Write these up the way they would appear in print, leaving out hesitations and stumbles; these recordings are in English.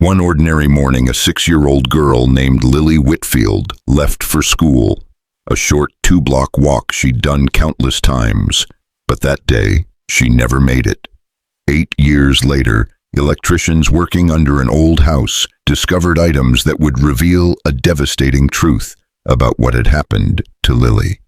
One ordinary morning, a 6-year-old girl named Lily Whitfield left for school, a short 2-block walk she'd done countless times. But that day, she never made it. 8 years later, electricians working under an old house discovered items that would reveal a devastating truth about what had happened to Lily.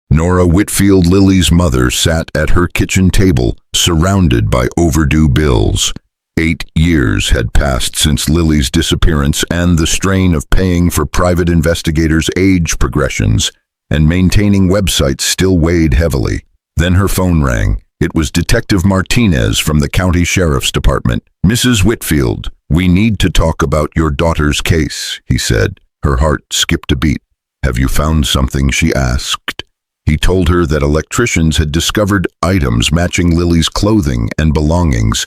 Nora Whitfield, Lily's mother, sat at her kitchen table, surrounded by overdue bills. 8 years had passed since Lily's disappearance, and the strain of paying for private investigators' age progressions and maintaining websites still weighed heavily. Then her phone rang. It was Detective Martinez from the County Sheriff's Department. "Mrs. Whitfield, we need to talk about your daughter's case," he said. Her heart skipped a beat. "Have you found something?" she asked. He told her that electricians had discovered items matching Lily's clothing and belongings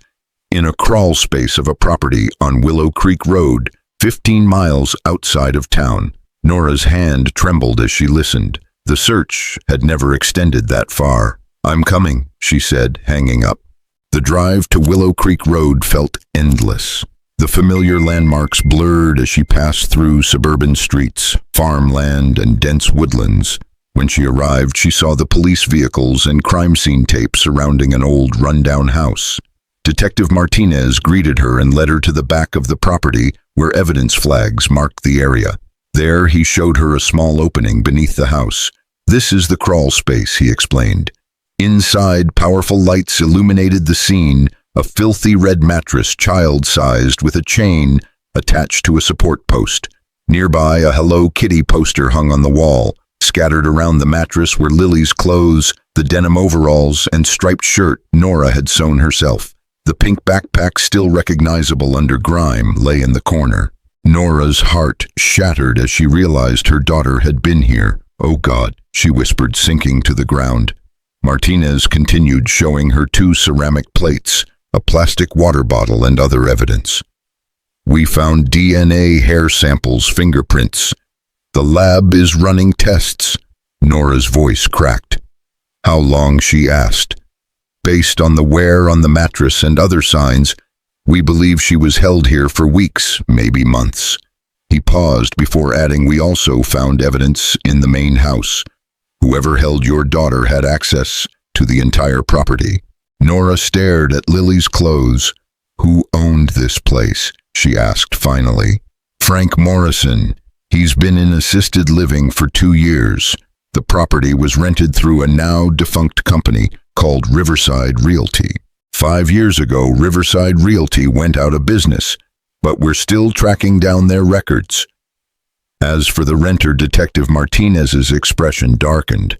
in a crawl space of a property on Willow Creek Road, 15 miles outside of town. Nora's hand trembled as she listened. The search had never extended that far. "I'm coming," she said, hanging up. The drive to Willow Creek Road felt endless. The familiar landmarks blurred as she passed through suburban streets, farmland, and dense woodlands. When she arrived, she saw the police vehicles and crime scene tape surrounding an old, rundown house. Detective Martinez greeted her and led her to the back of the property where evidence flags marked the area. There, he showed her a small opening beneath the house. "This is the crawl space," he explained. Inside, powerful lights illuminated the scene, a filthy red mattress, child-sized, with a chain attached to a support post. Nearby, a Hello Kitty poster hung on the wall. Scattered around the mattress were Lily's clothes, the denim overalls, and striped shirt Nora had sewn herself. The pink backpack, still recognizable under grime, lay in the corner. Nora's heart shattered as she realized her daughter had been here. "Oh God," she whispered, sinking to the ground. Martinez continued, showing her 2 ceramic plates, a plastic water bottle, and other evidence. "We found DNA, hair samples, fingerprints. The lab is running tests." Nora's voice cracked. "How long?" she asked. "Based on the wear on the mattress and other signs, we believe she was held here for weeks, maybe months." He paused before adding, "We also found evidence in the main house. Whoever held your daughter had access to the entire property." Nora stared at Lily's clothes. "Who owned this place?" she asked finally. "Frank Morrison. He's been in assisted living for 2 years. The property was rented through a now-defunct company called Riverside Realty. 5 years ago, Riverside Realty went out of business, but we're still tracking down their records." As for the renter, Detective Martinez's expression darkened.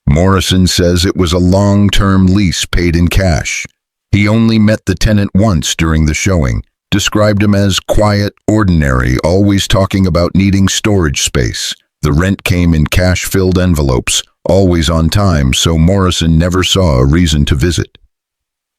"Morrison says it was a long-term lease paid in cash. He only met the tenant once during the showing, described him as quiet, ordinary, always talking about needing storage space. The rent came in cash-filled envelopes, always on time, so Morrison never saw a reason to visit."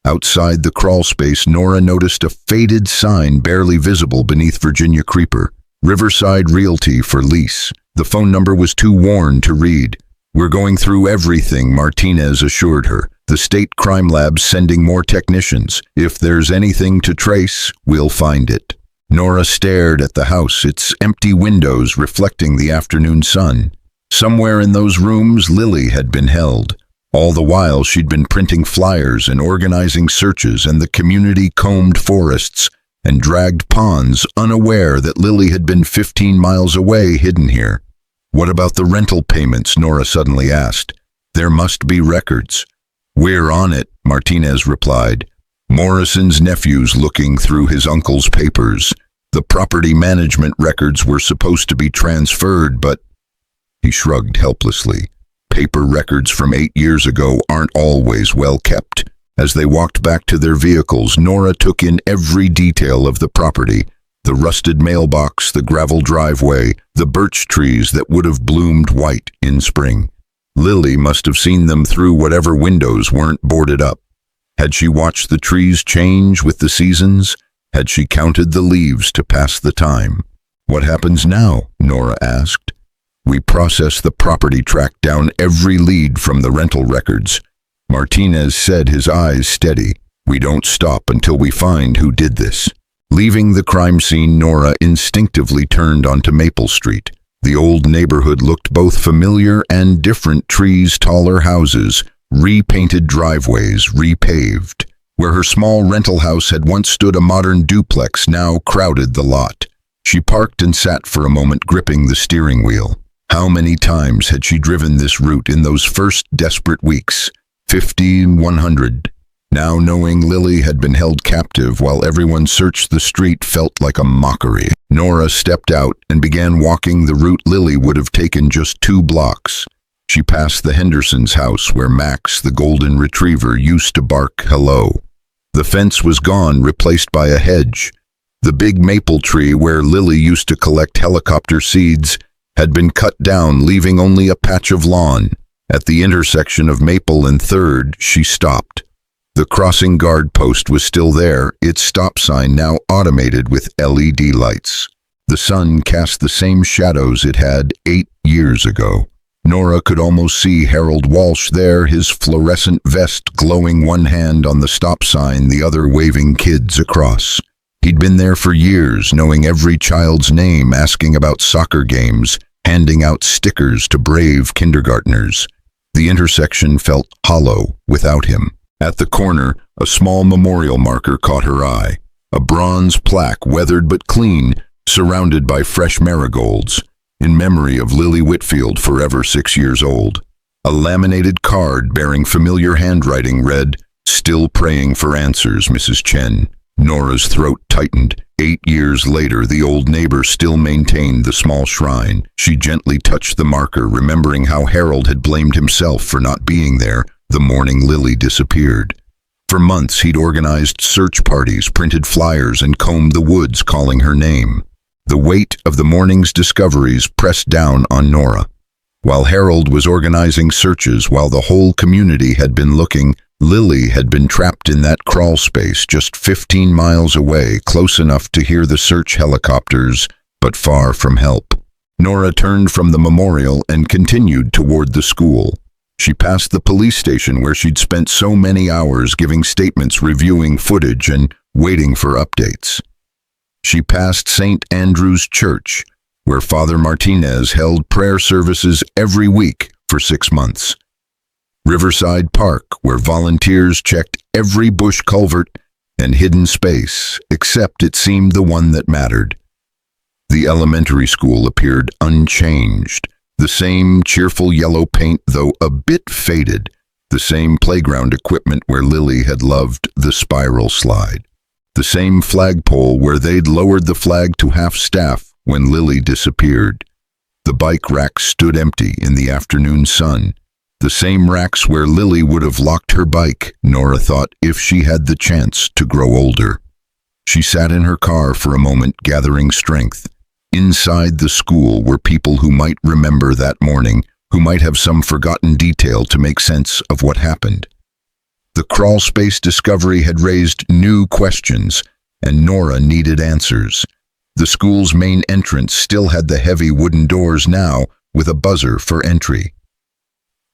Outside the crawl space, Nora noticed a faded sign barely visible beneath Virginia Creeper. "Riverside Realty for lease." The phone number was too worn to read. "We're going through everything," Martinez assured her. "The state crime lab's sending more technicians. If there's anything to trace, we'll find it." Nora stared at the house, its empty windows reflecting the afternoon sun. Somewhere in those rooms, Lily had been held. All the while, she'd been printing flyers and organizing searches, and the community combed forests and dragged ponds, unaware that Lily had been 15 miles away, hidden here. "What about the rental payments?" Nora suddenly asked. "There must be records." "We're on it," Martinez replied. "Morrison's nephew's looking through his uncle's papers. The property management records were supposed to be transferred, but—" He shrugged helplessly. "Paper records from 8 years ago aren't always well kept." As they walked back to their vehicles, Nora took in every detail of the property. The rusted mailbox, the gravel driveway, the birch trees that would have bloomed white in spring. Lily must have seen them through whatever windows weren't boarded up. Had she watched the trees change with the seasons? Had she counted the leaves to pass the time? "What happens now?" Nora asked. "We process the property, track down every lead from the rental records." Martinez said, his eyes steady. "We don't stop until we find who did this." Leaving the crime scene, Nora instinctively turned onto Maple Street. The old neighborhood looked both familiar and different: trees, taller houses, repainted driveways, repaved. Where her small rental house had once stood, a modern duplex now crowded the lot. She parked and sat for a moment, gripping the steering wheel. How many times had she driven this route in those first desperate weeks? 50, 100. Now, knowing Lily had been held captive while everyone searched the street felt like a mockery. Nora stepped out and began walking the route Lily would have taken just 2 blocks. She passed the Hendersons' house where Max, the golden retriever, used to bark hello. The fence was gone, replaced by a hedge. The big maple tree where Lily used to collect helicopter seeds had been cut down, leaving only a patch of lawn. At the intersection of Maple and 3rd, she stopped. The crossing guard post was still there, its stop sign now automated with LED lights. The sun cast the same shadows it had 8 years ago. Nora could almost see Harold Walsh there, his fluorescent vest glowing, one hand on the stop sign, the other waving kids across. He'd been there for years, knowing every child's name, asking about soccer games, handing out stickers to brave kindergartners. The intersection felt hollow without him. At the corner, a small memorial marker caught her eye. A bronze plaque, weathered but clean, surrounded by fresh marigolds, in memory of Lily Whitfield, forever 6 years old. A laminated card bearing familiar handwriting read, "Still praying for answers, Mrs. Chen." Nora's throat tightened. 8 years later, the old neighbor still maintained the small shrine. She gently touched the marker, remembering how Harold had blamed himself for not being there the morning Lily disappeared. For months, he'd organized search parties, printed flyers, and combed the woods calling her name. The weight of the morning's discoveries pressed down on Nora. While Harold was organizing searches, while the whole community had been looking, Lily had been trapped in that crawl space just 15 miles away, close enough to hear the search helicopters, but far from help. Nora turned from the memorial and continued toward the school. She passed the police station where she'd spent so many hours giving statements, reviewing footage, and waiting for updates. She passed St. Andrew's Church, where Father Martinez held prayer services every week for 6 months. Riverside Park, where volunteers checked every bush culvert and hidden space, except it seemed the one that mattered. The elementary school appeared unchanged. The same cheerful yellow paint, though a bit faded. The same playground equipment where Lily had loved the spiral slide. The same flagpole where they'd lowered the flag to half-staff when Lily disappeared. The bike racks stood empty in the afternoon sun. The same racks where Lily would have locked her bike, Nora thought, if she had the chance to grow older. She sat in her car for a moment, gathering strength. Inside the school were people who might remember that morning, who might have some forgotten detail to make sense of what happened. The crawlspace discovery had raised new questions, and Nora needed answers. The school's main entrance still had the heavy wooden doors, now with a buzzer for entry.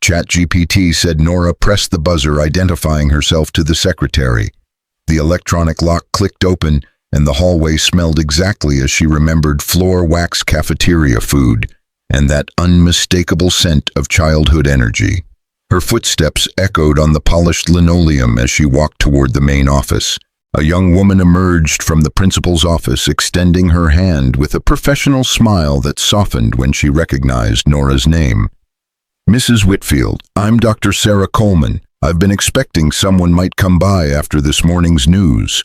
ChatGPT said Nora pressed the buzzer, identifying herself to the secretary. The electronic lock clicked open, and the hallway smelled exactly as she remembered: floor wax, cafeteria food, and that unmistakable scent of childhood energy. Her footsteps echoed on the polished linoleum as she walked toward the main office. A young woman emerged from the principal's office, extending her hand with a professional smile that softened when she recognized Nora's name. "Mrs. Whitfield, I'm Dr. Sarah Coleman. I've been expecting someone might come by after this morning's news.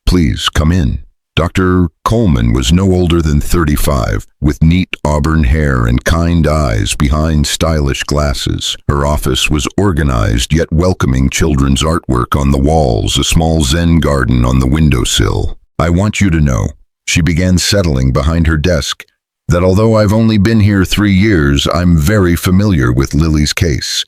Please come in." Dr. Coleman was no older than 35, with neat auburn hair and kind eyes behind stylish glasses. Her office was organized yet welcoming: children's artwork on the walls, a small Zen garden on the windowsill. "I want you to know," she began, settling behind her desk, "that although I've only been here 3 years, I'm very familiar with Lily's case.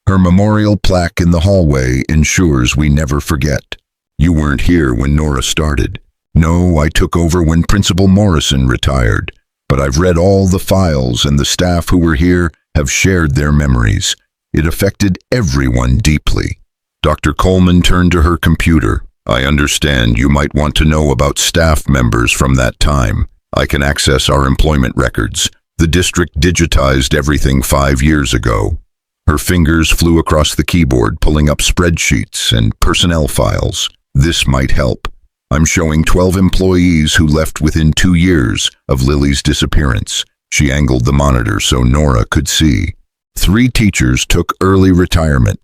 Her memorial plaque in the hallway ensures we never forget. You weren't here when Nora started. No, I took over when Principal Morrison retired, but I've read all the files, and the staff who were here have shared their memories. It affected everyone deeply." Dr. Coleman turned to her computer. I understand you might want to know about staff members from that time. I can access our employment records. The district digitized everything 5 years ago. Her fingers flew across the keyboard, pulling up spreadsheets and personnel files. This might help. I'm showing 12 employees who left within 2 years of Lily's disappearance. She angled the monitor so Nora could see. 3 teachers took early retirement.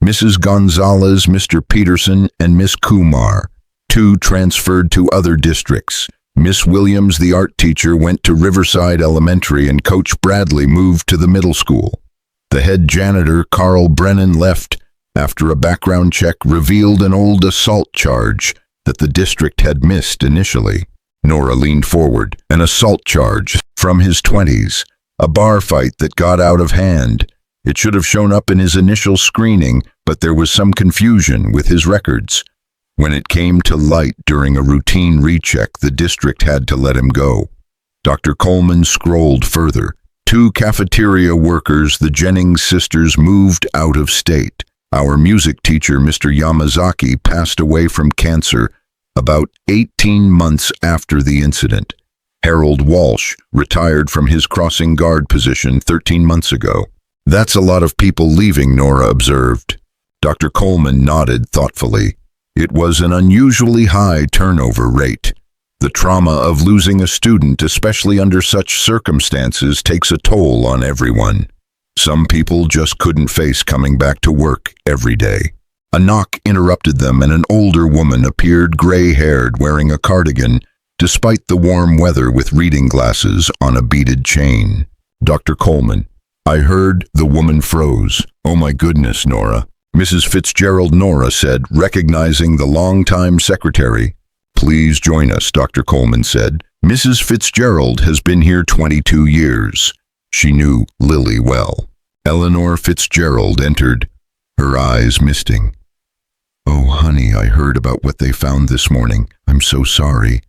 Mrs. Gonzalez, Mr. Peterson, and Miss Kumar. 2 transferred to other districts. Miss Williams, the art teacher, went to Riverside Elementary and Coach Bradley moved to the middle school. The head janitor, Carl Brennan, left after a background check revealed an old assault charge that the district had missed initially. Nora leaned forward. An assault charge from his 20s. A bar fight that got out of hand. It should have shown up in his initial screening, but there was some confusion with his records. When it came to light during a routine recheck, the district had to let him go. Dr. Coleman scrolled further. 2 cafeteria workers, the Jennings sisters, moved out of state. Our music teacher, Mr. Yamazaki, passed away from cancer about 18 months after the incident. Harold Walsh retired from his crossing guard position 13 months ago. That's a lot of people leaving, Nora observed. Dr. Coleman nodded thoughtfully. It was an unusually high turnover rate. The trauma of losing a student, especially under such circumstances, takes a toll on everyone. Some people just couldn't face coming back to work every day. A knock interrupted them and an older woman appeared, gray-haired, wearing a cardigan, despite the warm weather, with reading glasses on a beaded chain. Dr. Coleman. I heard. The woman froze. Oh my goodness, Nora. Mrs. Fitzgerald, Nora said, recognizing the longtime secretary. Please join us, Dr. Coleman said. Mrs. Fitzgerald has been here 22 years. She knew Lily well. Eleanor Fitzgerald entered, her eyes misting. Oh, honey, I heard about what they found this morning. I'm so sorry.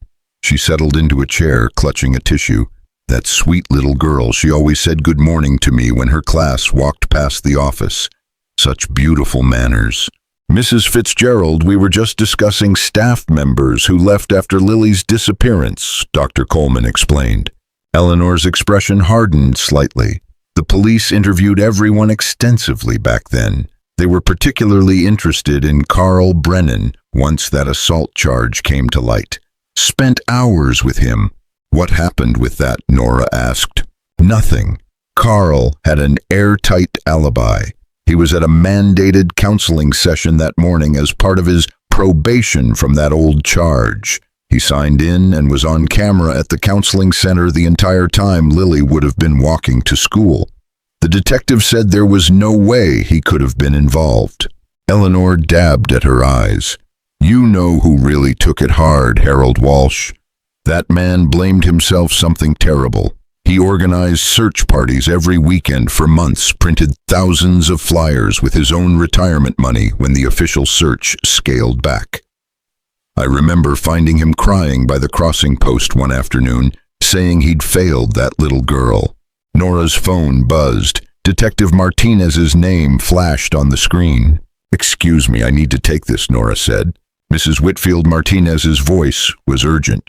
She settled into a chair, clutching a tissue. That sweet little girl, she always said good morning to me when her class walked past the office. Such beautiful manners. Mrs. Fitzgerald, we were just discussing staff members who left after Lily's disappearance, Dr. Coleman explained. Eleanor's expression hardened slightly. The police interviewed everyone extensively back then. They were particularly interested in Carl Brennan once that assault charge came to light. Spent hours with him. What happened with that? Nora asked. Nothing. Carl had an airtight alibi. He was at a mandated counseling session that morning as part of his probation from that old charge. He signed in and was on camera at the counseling center the entire time Lily would have been walking to school. The detective said there was no way he could have been involved. Eleanor dabbed at her eyes. You know who really took it hard, Harold Walsh. That man blamed himself something terrible. He organized search parties every weekend for months, printed thousands of flyers with his own retirement money when the official search scaled back. I remember finding him crying by the crossing post one afternoon, saying he'd failed that little girl. Nora's phone buzzed. Detective Martinez's name flashed on the screen. Excuse me, I need to take this, Nora said. Mrs. Whitfield Martinez's voice was urgent.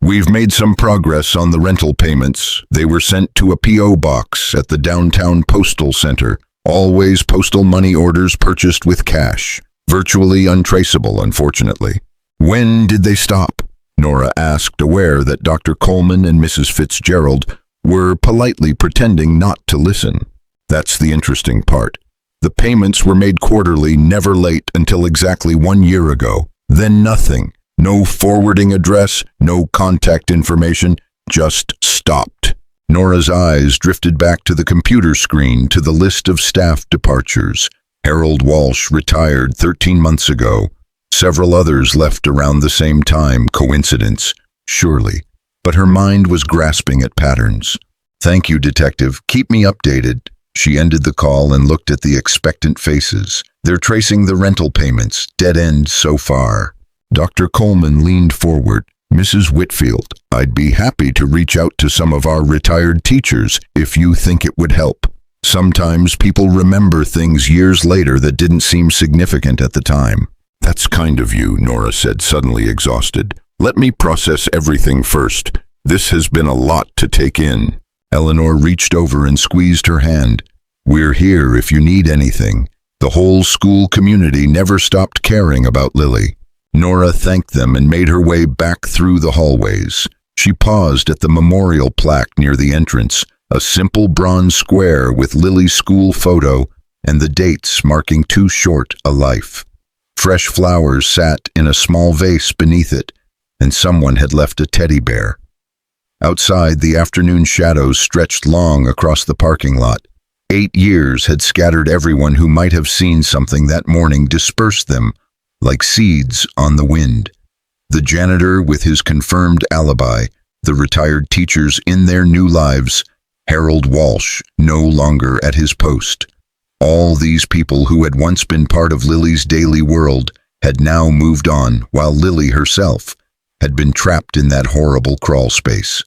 We've made some progress on the rental payments. They were sent to a P.O. box at the downtown postal center. Always postal money orders purchased with cash. Virtually untraceable, unfortunately. When did they stop? Nora asked, aware that Dr. Coleman and Mrs. Fitzgerald were politely pretending not to listen. That's the interesting part. The payments were made quarterly, never late, until exactly 1 year ago. Then nothing. No forwarding address, no contact information, just stopped. Nora's eyes drifted back to the computer screen, to the list of staff departures. Harold Walsh retired 13 months ago. Several others left around the same time. Coincidence? Surely. But her mind was grasping at patterns. Thank you, Detective. Keep me updated. She ended the call and looked at the expectant faces. They're tracing the rental payments. Dead end so far. Dr. Coleman leaned forward. Mrs. Whitfield, I'd be happy to reach out to some of our retired teachers if you think it would help. Sometimes people remember things years later that didn't seem significant at the time. "That's kind of you," Nora said, suddenly exhausted. "Let me process everything first. This has been a lot to take in." Eleanor reached over and squeezed her hand. "We're here if you need anything." The whole school community never stopped caring about Lily. Nora thanked them and made her way back through the hallways. She paused at the memorial plaque near the entrance, a simple bronze square with Lily's school photo and the dates marking too short a life. Fresh flowers sat in a small vase beneath it, and someone had left a teddy bear. Outside, the afternoon shadows stretched long across the parking lot. 8 years had scattered everyone who might have seen something that morning, dispersed them like seeds on the wind. The janitor with his confirmed alibi, the retired teachers in their new lives, Harold Walsh no longer at his post. All these people who had once been part of Lily's daily world had now moved on, while Lily herself had been trapped in that horrible crawl space.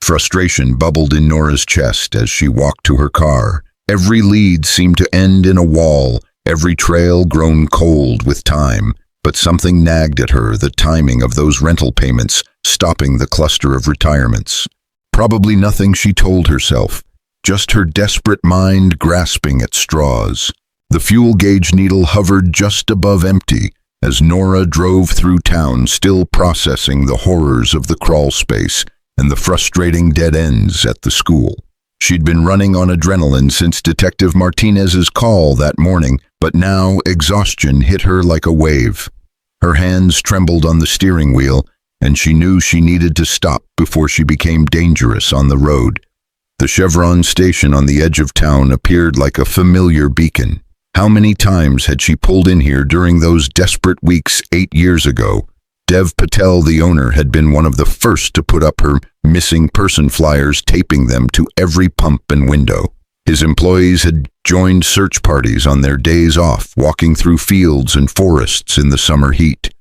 Frustration bubbled in Nora's chest as she walked to her car. Every lead seemed to end in a wall, every trail grown cold with time, but something nagged at her, the timing of those rental payments stopping the cluster of retirements. Probably nothing, she told herself, just her desperate mind grasping at straws. The fuel gauge needle hovered just above empty as Nora drove through town, still processing the horrors of the crawl space and the frustrating dead ends at the school. She'd been running on adrenaline since Detective Martinez's call that morning, but now exhaustion hit her like a wave. Her hands trembled on the steering wheel, and she knew she needed to stop before she became dangerous on the road. The Chevron station on the edge of town appeared like a familiar beacon. How many times had she pulled in here during those desperate weeks 8 years ago? Dev Patel, the owner, had been one of the first to put up her missing person flyers, taping them to every pump and window. His employees had joined search parties on their days off, walking through fields and forests in the summer heat.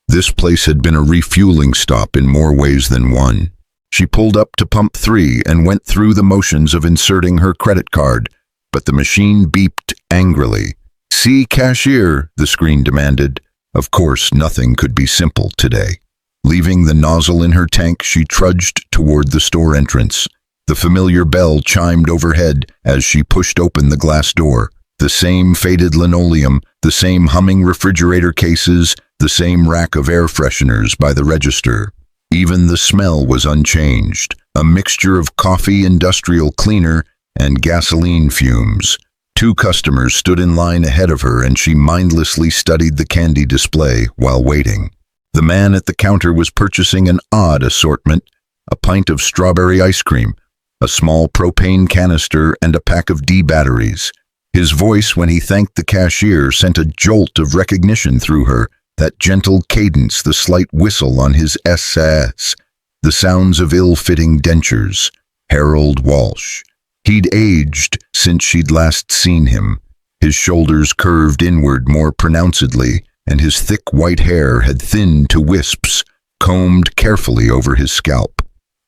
This place had been a refueling stop in more ways than one. She pulled up to pump 3 and went through the motions of inserting her credit card, but the machine beeped angrily. "See cashier," the screen demanded. Of course, nothing could be simple today. Leaving the nozzle in her tank, she trudged toward the store entrance. The familiar bell chimed overhead as she pushed open the glass door. The same faded linoleum, the same humming refrigerator cases, the same rack of air fresheners by the register. Even the smell was unchanged, a mixture of coffee, industrial cleaner, and gasoline fumes. 2 customers stood in line ahead of her, and she mindlessly studied the candy display while waiting. The man at the counter was purchasing an odd assortment: a pint of strawberry ice cream, a small propane canister, and a pack of D batteries. His voice, when he thanked the cashier, sent a jolt of recognition through her, that gentle cadence, the slight whistle on his SS, the sounds of ill-fitting dentures. Harold Walsh. He'd aged since she'd last seen him. His shoulders curved inward more pronouncedly, and his thick white hair had thinned to wisps, combed carefully over his scalp.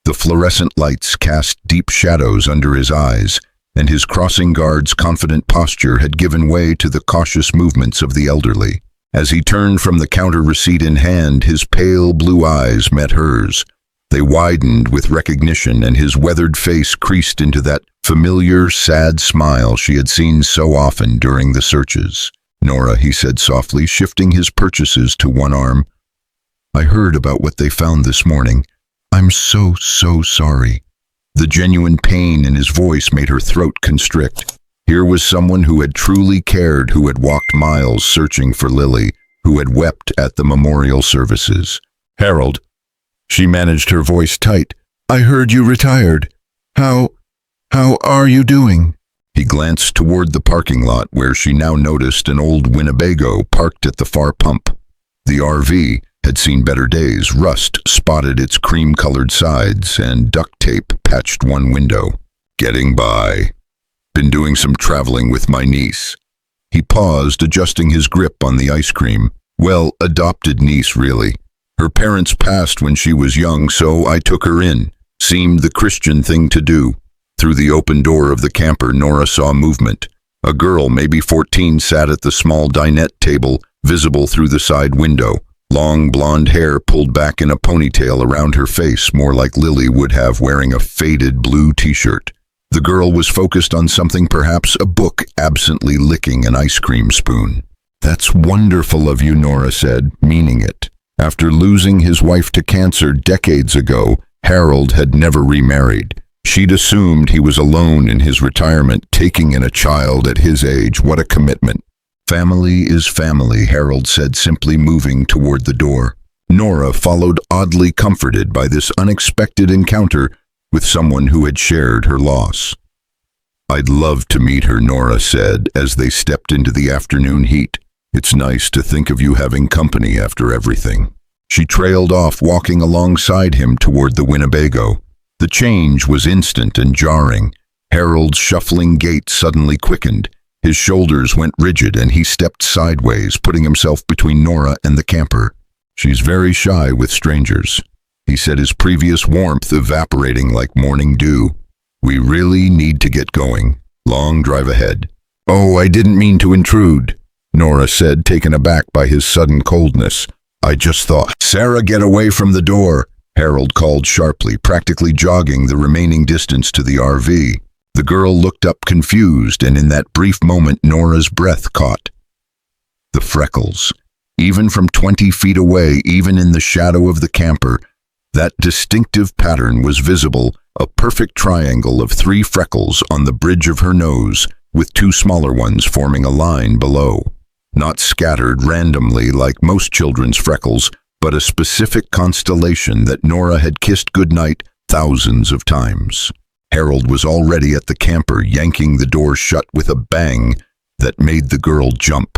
The fluorescent lights cast deep shadows under his eyes, and his crossing guard's confident posture had given way to the cautious movements of the elderly. As he turned from the counter, receipt in hand, his pale blue eyes met hers. They widened with recognition, and his weathered face creased into that familiar, sad smile she had seen so often during the searches. "Nora," he said softly, shifting his purchases to one arm, "I heard about what they found this morning. I'm so sorry." The genuine pain in his voice made her throat constrict. Here was someone who had truly cared, who had walked miles searching for Lily, who had wept at the memorial services. "Harold," she managed her voice tight, "I heard you retired. How are you doing?" He glanced toward the parking lot, where she now noticed an old Winnebago parked at the far pump. The RV had seen better days. Rust spotted its cream-colored sides, and duct tape patched one window. "Getting by. Been doing some traveling with my niece." He paused, adjusting his grip on the ice cream. "Well, adopted niece, really. Her parents passed when she was young, so I took her in. Seemed the Christian thing to do." Through the open door of the camper, Nora saw movement. A girl, maybe 14, sat at the small dinette table, visible through the side window. Long blonde hair pulled back in a ponytail around her face, more like Lily would have wearing a faded blue t-shirt. The girl was focused on something, perhaps a book, absently licking an ice cream spoon. "That's wonderful of you," Nora said, meaning it. After losing his wife to cancer decades ago, Harold had never remarried. She'd assumed he was alone in his retirement, taking in a child at his age. What a commitment. "Family is family," Harold said, simply moving toward the door. Nora followed, oddly comforted by this unexpected encounter with someone who had shared her loss. "I'd love to meet her," Nora said as they stepped into the afternoon heat. "It's nice to think of you having company after everything." She trailed off, walking alongside him toward the Winnebago. The change was instant and jarring. Harold's shuffling gait suddenly quickened. His shoulders went rigid and he stepped sideways, putting himself between Nora and the camper. "She's very shy with strangers," he said, his previous warmth evaporating like morning dew. "We really need to get going. Long drive ahead." "Oh, I didn't mean to intrude," Nora said, taken aback by his sudden coldness. "I just thought—" "Sarah, get away from the door," Harold called sharply, practically jogging the remaining distance to the RV. The girl looked up confused, and in that brief moment Nora's breath caught. The freckles. Even from 20 feet away, even in the shadow of the camper, that distinctive pattern was visible, a perfect triangle of 3 freckles on the bridge of her nose, with 2 smaller ones forming a line below. Not scattered randomly like most children's freckles, but a specific constellation that Nora had kissed goodnight thousands of times. Harold was already at the camper, yanking the door shut with a bang that made the girl jump.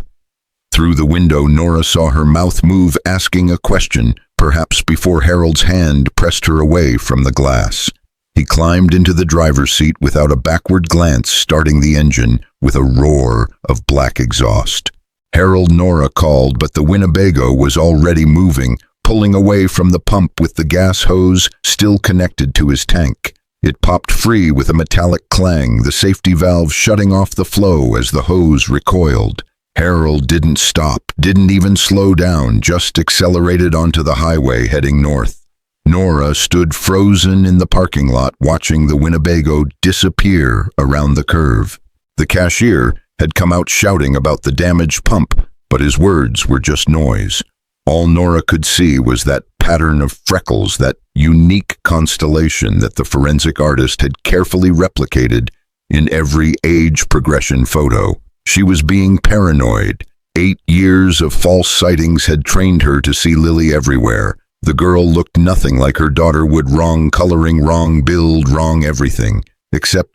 Through the window, Nora saw her mouth move, asking a question, perhaps before Harold's hand pressed her away from the glass. He climbed into the driver's seat without a backward glance, starting the engine with a roar of black exhaust. Harold, Nora called, but the Winnebago was already moving, pulling away from the pump with the gas hose still connected to his tank. It popped free with a metallic clang, the safety valve shutting off the flow as the hose recoiled. Harold didn't stop, didn't even slow down, just accelerated onto the highway heading north. Nora stood frozen in the parking lot, watching the Winnebago disappear around the curve. The cashier had come out shouting about the damaged pump, but his words were just noise. All Nora could see was that pattern of freckles, that unique constellation that the forensic artist had carefully replicated in every age progression photo. She was being paranoid. 8 years of false sightings had trained her to see Lily everywhere. The girl looked nothing like her daughter would. Wrong coloring, wrong build, wrong everything, except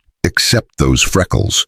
those freckles.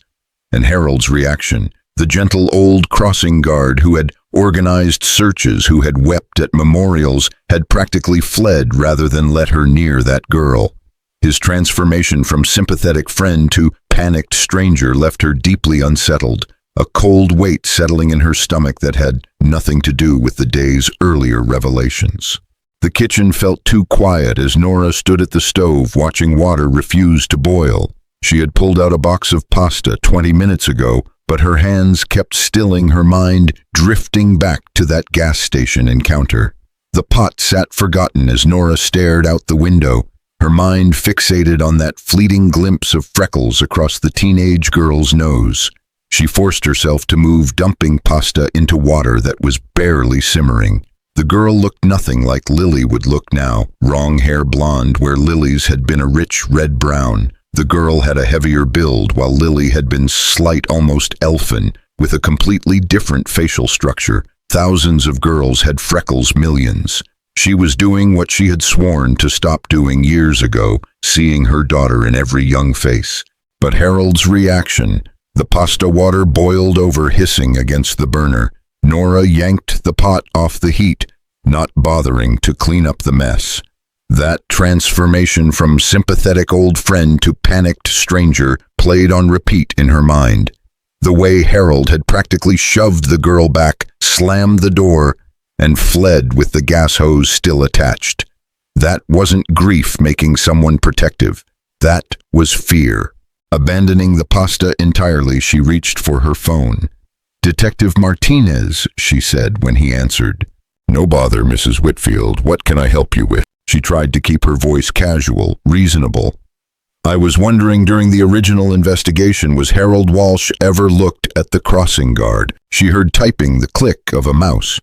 And Harold's reaction, the gentle old crossing guard who had organized searches, who had wept at memorials, had practically fled rather than let her near that girl. His transformation from sympathetic friend to panicked stranger left her deeply unsettled, a cold weight settling in her stomach that had nothing to do with the day's earlier revelations. The kitchen felt too quiet as Nora stood at the stove watching water refuse to boil. She had pulled out a box of pasta 20 minutes ago, but her hands kept stilling, her mind drifting back to that gas station encounter. The pot sat forgotten as Nora stared out the window, her mind fixated on that fleeting glimpse of freckles across the teenage girl's nose. She forced herself to move, dumping pasta into water that was barely simmering. The girl looked nothing like Lily would look now, wrong hair blonde where Lily's had been a rich red-brown. The girl had a heavier build while Lily had been slight, almost elfin, with a completely different facial structure. Thousands of girls had freckles, millions. She was doing what she had sworn to stop doing years ago, seeing her daughter in every young face. But Harold's reaction, the pasta water boiled over, hissing against the burner. Nora yanked the pot off the heat, not bothering to clean up the mess. That transformation from sympathetic old friend to panicked stranger played on repeat in her mind. The way Harold had practically shoved the girl back, slammed the door, and fled with the gas hose still attached. That wasn't grief making someone protective. That was fear. Abandoning the pasta entirely, she reached for her phone. "Detective Martinez," she said when he answered. "No bother, Mrs. Whitfield. What can I help you with?" She tried to keep her voice casual, reasonable. "I was wondering, during the original investigation, was Harold Walsh ever looked at the crossing guard?" She heard typing, the click of a mouse.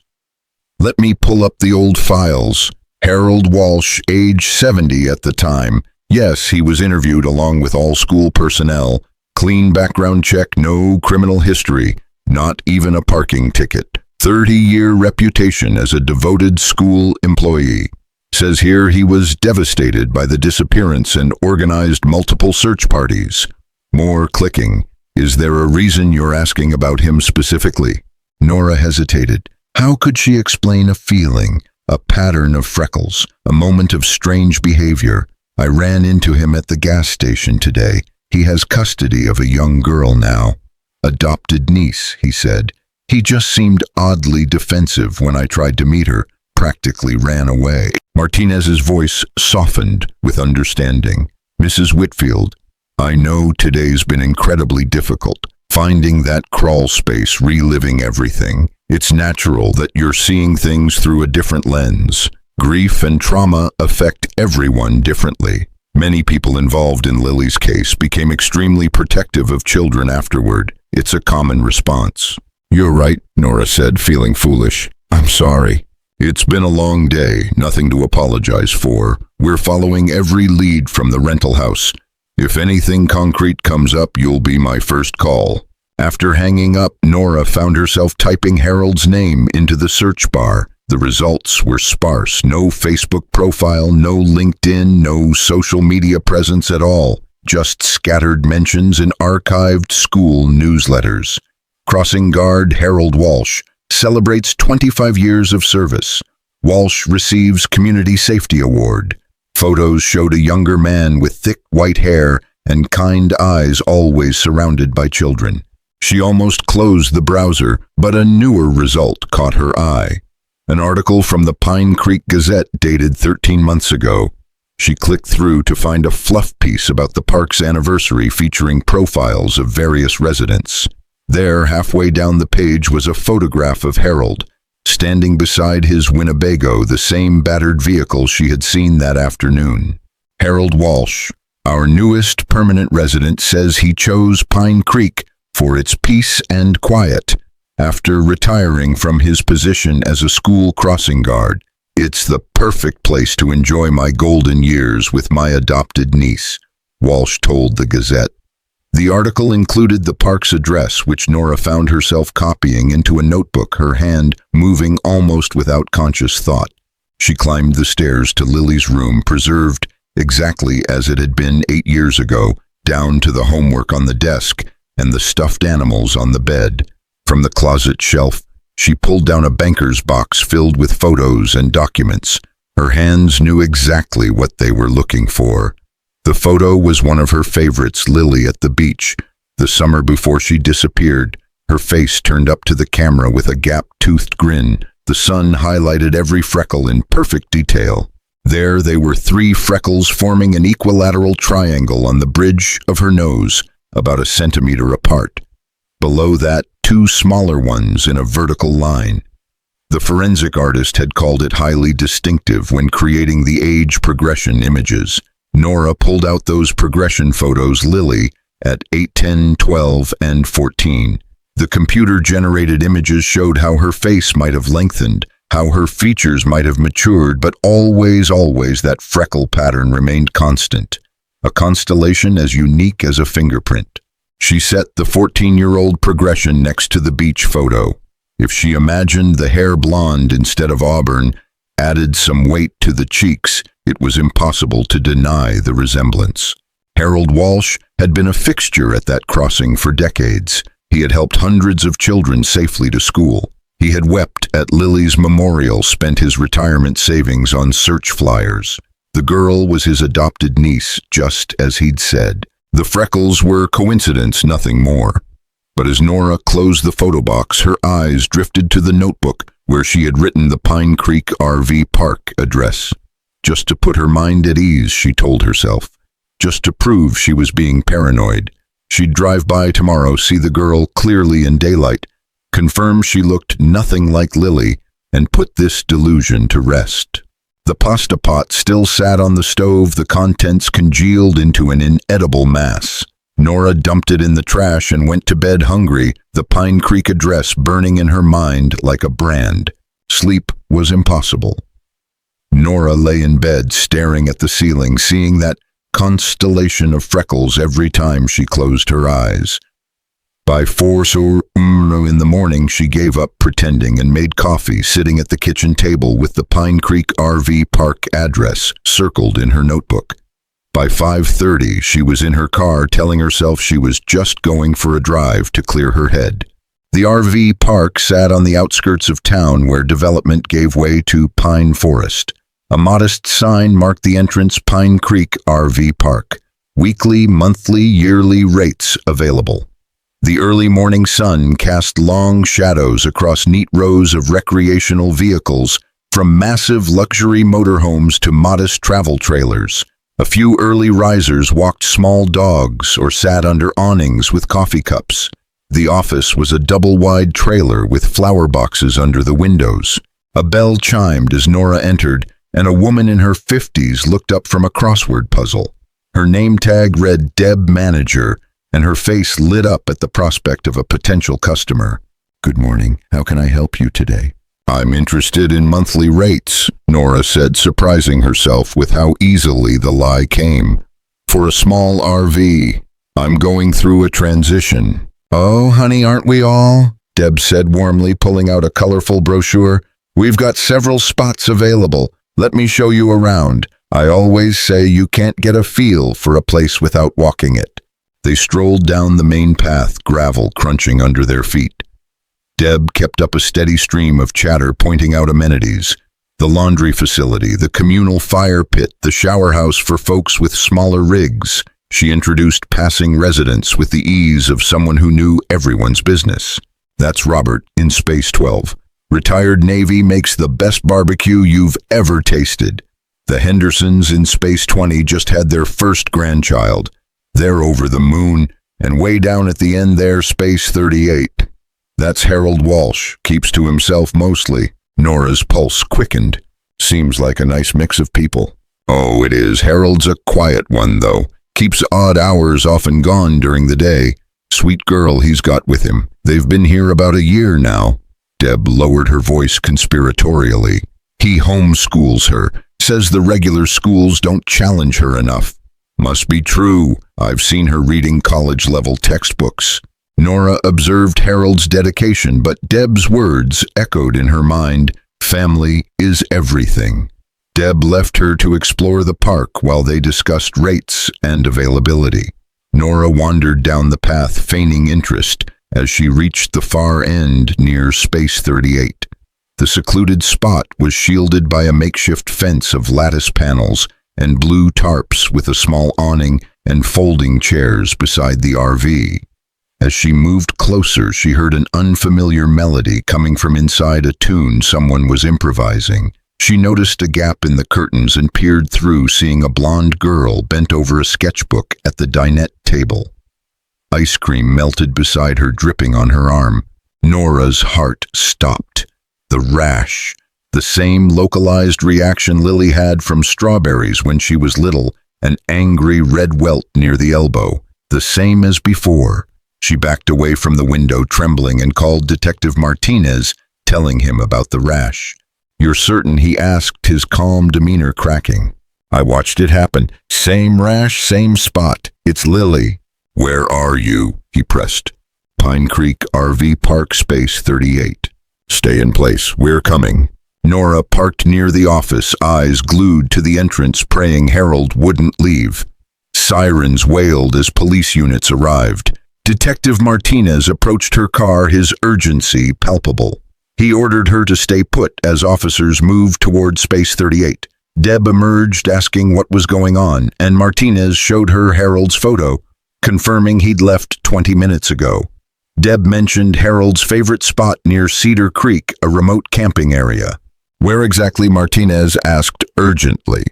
"Let me pull up the old files. Harold Walsh, age 70 at the time. Yes, he was interviewed along with all school personnel. Clean background check, no criminal history, not even a parking ticket. 30-year reputation as a devoted school employee. Says here he was devastated by the disappearance and organized multiple search parties." More clicking. "Is there a reason you're asking about him specifically?" Nora hesitated. How could she explain a feeling, a pattern of freckles, a moment of strange behavior? "I ran into him at the gas station today. He has custody of a young girl now. Adopted niece," he said. "He just seemed oddly defensive when I tried to meet her, practically ran away." Martinez's voice softened with understanding. "Mrs. Whitfield, I know today's been incredibly difficult. Finding that crawl space, reliving everything. It's natural that you're seeing things through a different lens. Grief and trauma affect everyone differently. Many people involved in Lily's case became extremely protective of children afterward. It's a common response." "You're right," Nora said, feeling foolish. "I'm sorry. It's been a long day, nothing to apologize for. We're following every lead from the rental house. If anything concrete comes up, you'll be my first call." After hanging up, Nora found herself typing Harold's name into the search bar. The results were sparse. No Facebook profile, no LinkedIn, no social media presence at all. Just scattered mentions in archived school newsletters. Crossing guard Harold Walsh celebrates 25 years of service. Walsh receives Community Safety Award. Photos showed a younger man with thick white hair and kind eyes, always surrounded by children. She almost closed the browser, but a newer result caught her eye. An article from the Pine Creek Gazette dated 13 months ago. She clicked through to find a fluff piece about the park's anniversary featuring profiles of various residents. There, halfway down the page, was a photograph of Harold, standing beside his Winnebago, the same battered vehicle she had seen that afternoon. Harold Walsh, our newest permanent resident, says he chose Pine Creek for its peace and quiet. After retiring from his position as a school crossing guard, "It's the perfect place to enjoy my golden years with my adopted niece," Walsh told the Gazette. The article included the park's address, which Nora found herself copying into a notebook, her hand moving almost without conscious thought. She climbed the stairs to Lily's room, preserved exactly as it had been 8 years ago, down to the homework on the desk and the stuffed animals on the bed. From the closet shelf, she pulled down a banker's box filled with photos and documents. Her hands knew exactly what they were looking for. The photo was one of her favorites, Lily at the beach, the summer before she disappeared, her face turned up to the camera with a gap-toothed grin. The sun highlighted every freckle in perfect detail. There they were, 3 freckles forming an equilateral triangle on the bridge of her nose, about a centimeter apart. Below that, 2 smaller ones in a vertical line. The forensic artist had called it highly distinctive when creating the age progression images. Nora pulled out those progression photos, Lily, at 8, 10, 12, and 14. The computer-generated images showed how her face might have lengthened, how her features might have matured, but always that freckle pattern remained constant. A constellation as unique as a fingerprint. She set the 14-year-old progression next to the beach photo. If she imagined the hair blonde instead of auburn, added some weight to the cheeks, it was impossible to deny the resemblance. Harold Walsh had been a fixture at that crossing for decades. He had helped hundreds of children safely to school. He had wept at Lily's memorial, spent his retirement savings on search flyers. The girl was his adopted niece, just as he'd said. The freckles were coincidence, nothing more. But as Nora closed the photo box, her eyes drifted to the notebook where she had written the Pine Creek RV Park address. Just to put her mind at ease, she told herself. Just to prove she was being paranoid. She'd drive by tomorrow, see the girl clearly in daylight, confirmed she looked nothing like Lily, and put this delusion to rest. The pasta pot still sat on the stove, the contents congealed into an inedible mass. Nora dumped it in the trash and went to bed hungry, the Pine Creek address burning in her mind like a brand. Sleep was impossible. Nora lay in bed, staring at the ceiling, seeing that constellation of freckles every time she closed her eyes. By 4 in the morning, she gave up pretending and made coffee, sitting at the kitchen table with the Pine Creek RV Park address circled in her notebook. By 5:30, she was in her car, telling herself she was just going for a drive to clear her head. The RV park sat on the outskirts of town where development gave way to pine forest. A modest sign marked the entrance: Pine Creek RV Park. Weekly, monthly, yearly rates available. The early morning sun cast long shadows across neat rows of recreational vehicles, from massive luxury motorhomes to modest travel trailers. A few early risers walked small dogs or sat under awnings with coffee cups. The office was a double-wide trailer with flower boxes under the windows. A bell chimed as Nora entered, and a woman in her 50s looked up from a crossword puzzle. Her name tag read Deb Manager, and her face lit up at the prospect of a potential customer. "Good morning. How can I help you today?" "I'm interested in monthly rates," Nora said, surprising herself with how easily the lie came. "For a small RV. I'm going through a transition." "Oh, honey, aren't we all?" Deb said warmly, pulling out a colorful brochure. "We've got several spots available. Let me show you around. I always say you can't get a feel for a place without walking it." They strolled down the main path, gravel crunching under their feet. Deb kept up a steady stream of chatter, pointing out amenities. The laundry facility, the communal fire pit, the shower house for folks with smaller rigs. She introduced passing residents with the ease of someone who knew everyone's business. "That's Robert in Space 12. Retired Navy, makes the best barbecue you've ever tasted. The Hendersons in Space 20 just had their first grandchild. They're over the moon, and way down at the end there, Space 38. That's Harold Walsh, keeps to himself mostly." Nora's pulse quickened. "Seems like a nice mix of people." "Oh, it is. Harold's a quiet one, though. Keeps odd hours, often gone during the day. Sweet girl he's got with him. They've been here about a year now." Deb lowered her voice conspiratorially. "He homeschools her, says the regular schools don't challenge her enough." "Must be true. I've seen her reading college-level textbooks." Nora observed Harold's dedication, but Deb's words echoed in her mind. Family is everything. Deb left her to explore the park while they discussed rates and availability. Nora wandered down the path, feigning interest, as she reached the far end near Space 38. The secluded spot was shielded by a makeshift fence of lattice panels and blue tarps with a small awning and folding chairs beside the RV. As she moved closer, she heard an unfamiliar melody coming from inside a tune someone was improvising. She noticed a gap in the curtains and peered through, seeing a blonde girl bent over a sketchbook at the dinette table. Ice cream melted beside her, dripping on her arm. Nora's heart stopped. The rash, the same localized reaction Lily had from strawberries when she was little, an angry red welt near the elbow, the same as before. She backed away from the window, trembling, and called Detective Martinez, telling him about the rash. "You're certain?" he asked, his calm demeanor cracking. "I watched it happen. Same rash, same spot. It's Lily." "Where are you?" he pressed. "Pine Creek RV Park, Space 38. Stay in place. We're coming." Nora parked near the office, eyes glued to the entrance, praying Harold wouldn't leave. Sirens wailed as police units arrived. Detective Martinez approached her car, his urgency palpable. He ordered her to stay put as officers moved toward Space 38. Deb emerged, asking what was going on, and Martinez showed her Harold's photo, confirming he'd left 20 minutes ago. Deb mentioned Harold's favorite spot near Cedar Creek, a remote camping area. "Where exactly?" Martinez asked urgently.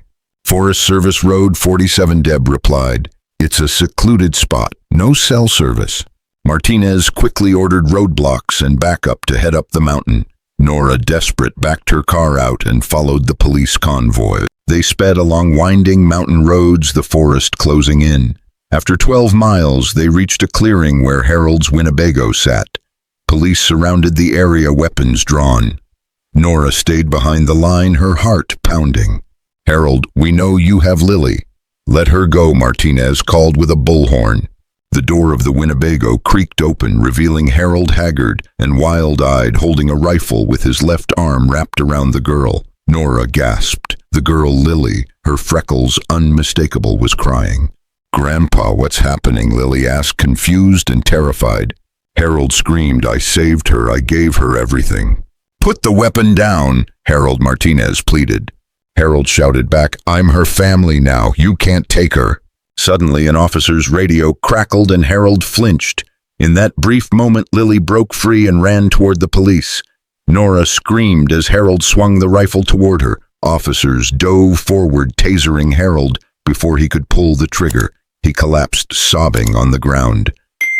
"Forest Service Road 47, Deb replied. "It's a secluded spot, no cell service." Martinez quickly ordered roadblocks and backup to head up the mountain. Nora, desperate, backed her car out and followed the police convoy. They sped along winding mountain roads, the forest closing in. After 12 miles, they reached a clearing where Harold's Winnebago sat. Police surrounded the area, weapons drawn. Nora stayed behind the line, her heart pounding. "Harold, we know you have Lily." "Let her go," Martinez called with a bullhorn. The door of the Winnebago creaked open, revealing Harold, haggard and wild-eyed, holding a rifle with his left arm wrapped around the girl. Nora gasped. The girl, Lily, her freckles unmistakable, was crying. "Grandpa, what's happening?" Lily asked, confused and terrified. Harold screamed, "I saved her. I gave her everything." "Put the weapon down," Harold, Martinez pleaded. Harold shouted back, "I'm her family now. You can't take her." Suddenly, an officer's radio crackled and Harold flinched. In that brief moment, Lily broke free and ran toward the police. Nora screamed as Harold swung the rifle toward her. Officers dove forward, tasering Harold. Before he could pull the trigger, he collapsed, sobbing on the ground.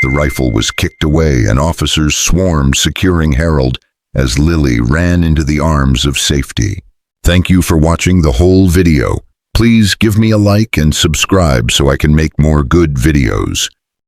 The rifle was kicked away and officers swarmed, securing Harold as Lily ran into the arms of safety. Thank you for watching the whole video. Please give me a like and subscribe so I can make more good videos.